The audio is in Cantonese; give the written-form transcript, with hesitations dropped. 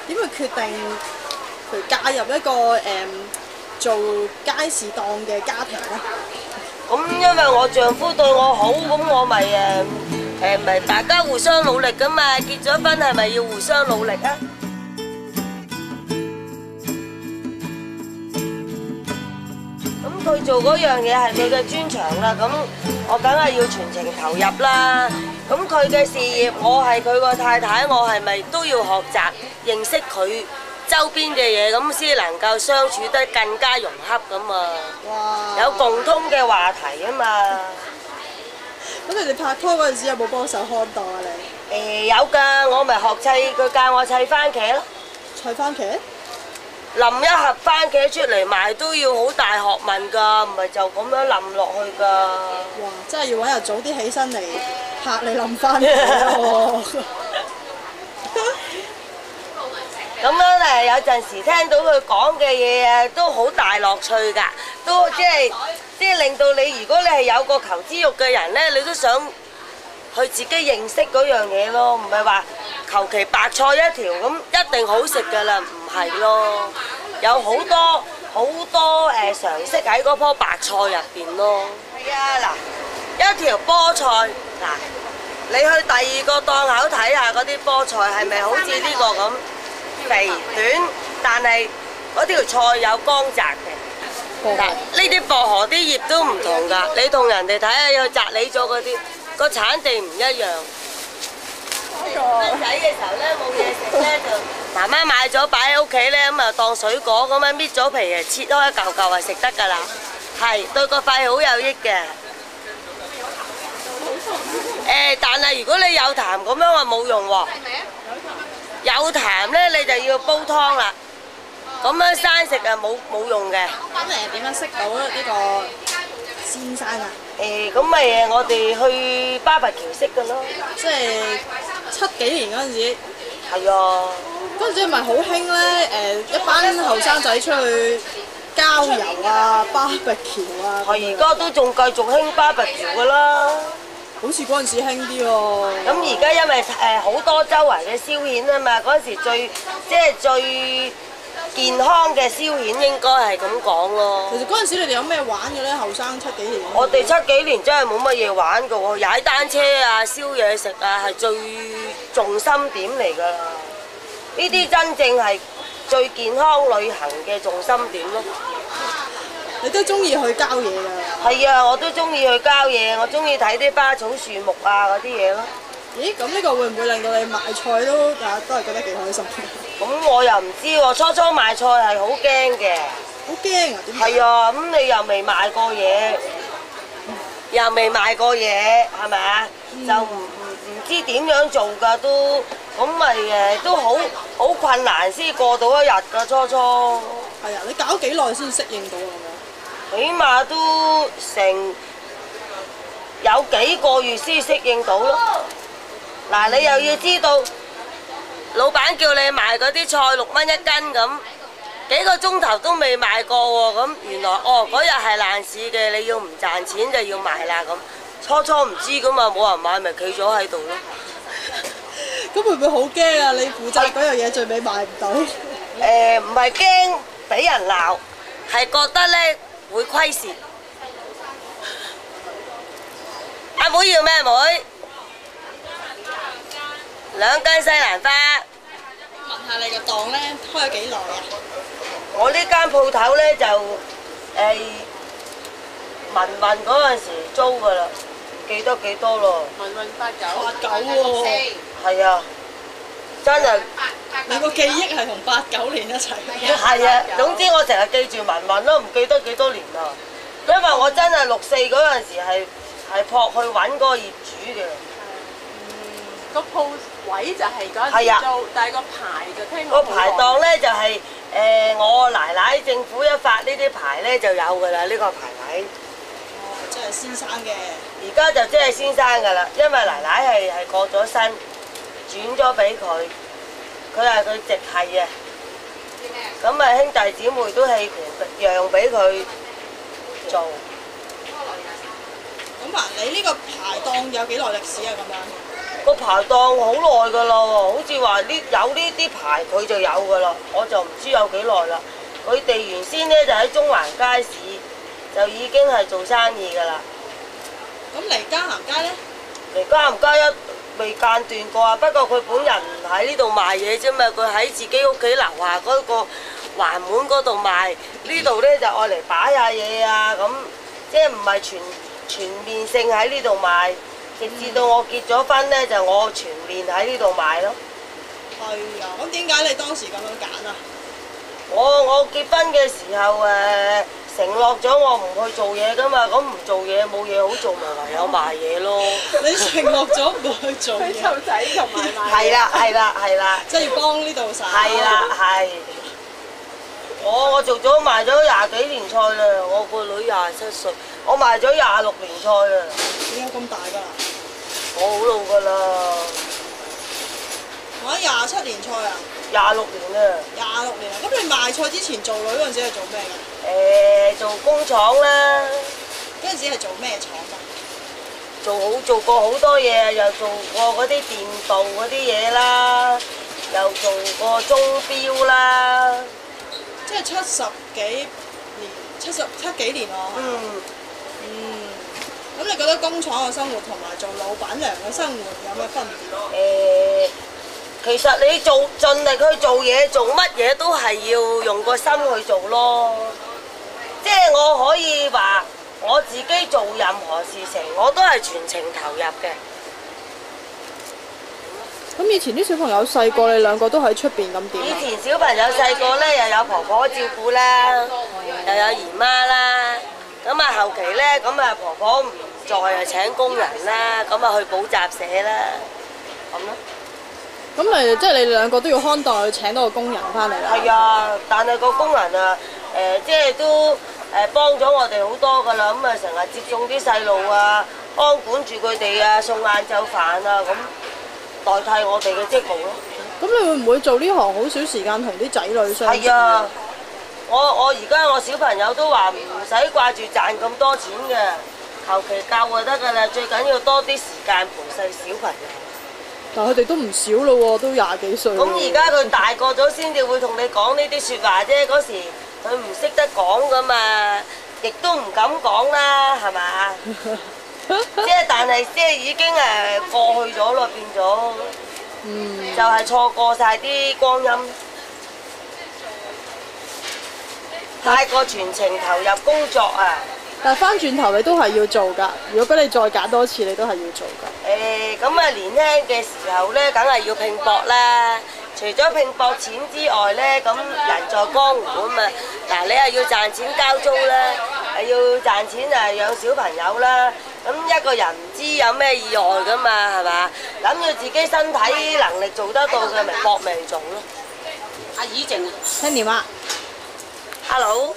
點會決定譬如加入一個做街市檔嘅家庭咧？咁因為我丈夫對我好，咁我咪咪大家互相努力噶嘛。結咗婚係咪要互相努力啊？咁佢做嗰樣嘢係佢嘅專長啦，咁我梗係要全程投入啦。咁佢嘅事業，我係佢個太太，我係咪都要學習認識佢周邊嘅嘢，咁先能夠相處得更加融洽咁啊！哇！有共通嘅話題啊嘛。咁你哋拍拖嗰陣時有冇幫手看檔啊你？有㗎，我咪學砌，佢教我砌番茄咯。砌番茄？淋一盒番茄出嚟賣都要好大學問㗎，唔係就咁樣淋落去㗎。哇！真係要揾日早啲起身嚟拍你淋番茄喎。咁樣誒，有陣時聽到佢講嘅嘢啊，都好大樂趣㗎，都即係令到你，如果你係有個求知欲嘅人咧，你都想去自己認識嗰樣嘢咯，唔係話求其白菜一條咁一定好食㗎啦，唔係咯，有好多常識喺嗰棵白菜入邊咯。係啊，嗱，一條菠菜嗱，你去第二個檔口睇下嗰啲菠菜係咪好似呢個咁？肥短，但係嗰條菜有光澤嘅。嗱，呢啲薄荷啲葉都唔同㗎，你同人哋睇下有摘理咗嗰啲，個產地唔一樣。細仔嘅時候咧冇嘢食咧，就媽媽買咗擺喺屋企咧，咁啊當水果咁樣搣咗皮啊，切開一嚿嚿啊食得㗎啦。係對個肺好有益嘅。但係如果你有痰咁樣啊冇用喎。有痰咧，你就要煲湯啦。咁樣生食啊冇用嘅。咁你點樣識到呢個先生啊？咁咪我哋去巴拔橋識嘅咯。即係7幾年嗰陣時。係啊。嗰陣時咪好興咧，一班後生仔出去郊遊啊、巴拔橋啊。係而家都仲繼續興巴拔橋嘅啦。好似嗰陣時興啲喎。咁而家因為好多周圍嘅消遣啊嘛，嗰陣時最健康嘅消遣應該係咁講咯。其實嗰陣時你哋有咩玩嘅咧？後生7幾年。我哋7幾年真係冇乜嘢玩嘅喎，踩單車啊、燒嘢食啊係最重心點嚟㗎啦。呢啲真正係最健康旅行嘅重心點咯。你都中意去郊野㗎？係啊，我都中意去郊野，我中意睇啲花草樹木啊嗰啲嘢咯。咦，咁呢個會唔會令到你賣菜都係覺得幾開心？咁我又唔知喎，初賣菜係好驚嘅。好驚啊！點解？係啊，咁你又未賣過嘢，係咪啊？就唔知點樣做㗎都，咁咪都好困難先過到一日㗎初。係啊，你搞幾耐先適應到啊？起碼都成有幾個月先適應到咯。嗱，你又要知道，老闆叫你賣嗰啲菜6蚊一斤咁，幾個鐘頭都未賣過喎。咁原來嗰日係爛市嘅，你要唔賺錢就要賣啦咁。初唔知㗎嘛，冇人買咪企咗喺度咯。咁會唔會好驚啊？你負責嗰樣嘢最尾賣唔到？唔係驚俾人鬧，係覺得咧會虧蝕。阿妹要咩妹？2斤西蘭花。問下你個檔咧開咗幾耐啊？我呢間鋪頭咧就民運嗰陣時租㗎啦，記得幾多咯？民運89喎。係啊，真係。你個記憶係同89年一齊。係啊，總之我成日記住民運咯，唔記得幾多年啦。因為我真係64嗰陣時係撲去揾嗰個業主嘅。個鋪位就係嗰陣時租，但係個牌就聽個牌檔咧就係我奶奶政府一發呢啲牌咧就有㗎啦，呢個牌位。哦，即係先生嘅。而家就即係先生㗎啦，因為奶奶係過咗身，轉咗俾佢，佢係佢直系啊。咁啊兄弟姊妹都棄權讓俾佢做。咁啊，你呢個牌檔有幾耐歷史啊？咁樣？個排檔好耐㗎啦喎，好似話有呢啲牌佢就有㗎啦，我就唔知有幾耐啦。佢哋原先咧就喺中環街市就已經係做生意㗎啦。咁嚟嘉咸街咧？嚟嘉咸街未間斷過啊，不過佢本人唔喺呢度賣嘢啫嘛，佢喺自己屋企樓下嗰個環門嗰度賣，呢度咧就愛嚟擺下嘢啊咁，即係唔係全面性喺呢度賣，直至到我結咗婚咧就我全面喺呢度賣咯。係啊，咁點解你當時咁樣揀啊？我結婚嘅時候承諾咗我唔去做嘢噶嘛，咁唔做嘢冇嘢好做，咪唯有賣嘢咯。你承諾咗唔去做嘢？湊仔同埋賣。係啦係啦係啦。即係要幫呢度手。係啦係。我做咗賣咗20幾年菜啦，我個女27歲，我賣咗26年菜啦。你有咁大㗎啦？我好老㗎啦。我27年菜啊！26年啦。26年啊！咁你賣菜之前做女嗰陣時係做咩㗎？做工廠啦。嗰陣時係做咩廠㗎？做過好多嘢，又做過嗰啲電鍍嗰啲嘢啦，又做過鐘錶啦。即係70幾年，7幾年喎。咁你覺得工廠嘅生活同埋做老闆娘嘅生活有咩分別？其實你盡力去做嘢，做乜嘢都係要用個心去做咯。即係我可以話我自己做任何事情，我都係全程投入嘅。咁以前啲小朋友細個，你兩個都喺出邊咁點？以前小朋友細個咧，又有婆婆照顧啦，又有姨媽啦。咁啊後期咧，咁啊婆婆唔在啊，請工人啦，咁啊去補習社啦，咁咯。咁咪即係你兩個都要看檔，去請多個工人翻嚟啦。係啊，但係個工人啊，即係都幫咗我哋好多㗎啦。咁啊成日接送啲細路啊，幫管住佢哋啊，送晏晝飯啊，咁代替我哋嘅職務咯。咁你會唔會做呢行好少時間同啲仔女相處？係啊，我而家我小朋友都話唔使掛住賺咁多錢嘅，求其教就得㗎啦。最緊要多啲時間陪細小朋友。但佢哋都唔少咯喎，都20幾歲。咁而家佢大個咗先至會同你講呢啲説話啫，嗰時佢唔識得講噶嘛，亦都唔敢講啦，係嘛？即係但係即係已經過去咗咯，變咗，就係錯過晒啲光陰，太過全程投入工作啊！但係翻轉頭你都係要做㗎，如果俾你再揀多次，你都係要做㗎。咁啊年輕嘅時候咧，梗係要拼搏啦。除咗拼搏錢之外咧，咁人在江湖啊嘛。嗱，你係要賺錢交租啦，係要賺錢養小朋友啦。咁一個人唔知有咩意外㗎嘛，係嘛？諗住自己身體能力做得到嘅，咪搏命做咯。阿姨靜，聽電話。Hello。